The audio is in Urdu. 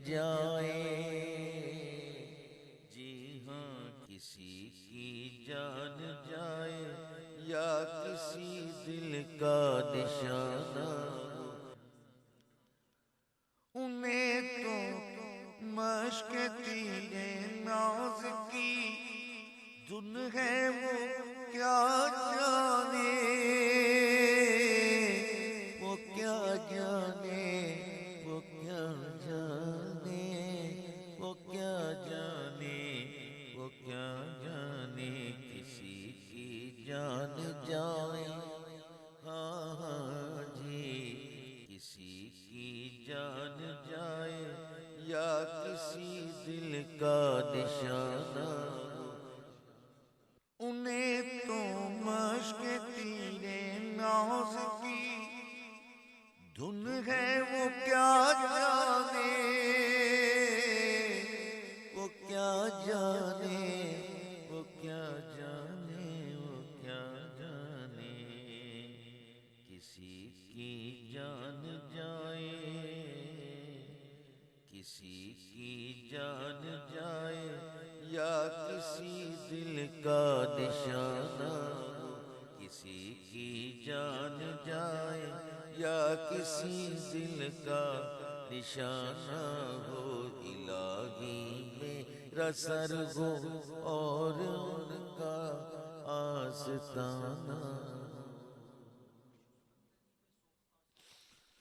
جائے، جی ہاں کسی کی جان جائے یا کسی دل کا نشانہ، انہیں تو مشق تیر ناز کی دن ہے وہ کیا جانے، وہ کیا جانے، وہ کیا جانے، وہ کیا جانے، وہ کیا جانے، کسی کی جان جائے، ہاں ہاں جی کسی کی جان جائے یا کسی دل کا نشانہ، انہیں تو مشق تیر ناز کی دھن ہے وہ کیا جانے، وہ کیا جانے، وہ کیا جانے، وہ کیا جانے، کسی کی جان جائے، کسی کی جان جائے یا کسی دل کا نشانہ، کسی کی جان جائے یا کسی دل کا نشانہ ہو، الہی میرا سر ہو اور ان کا آستانہ،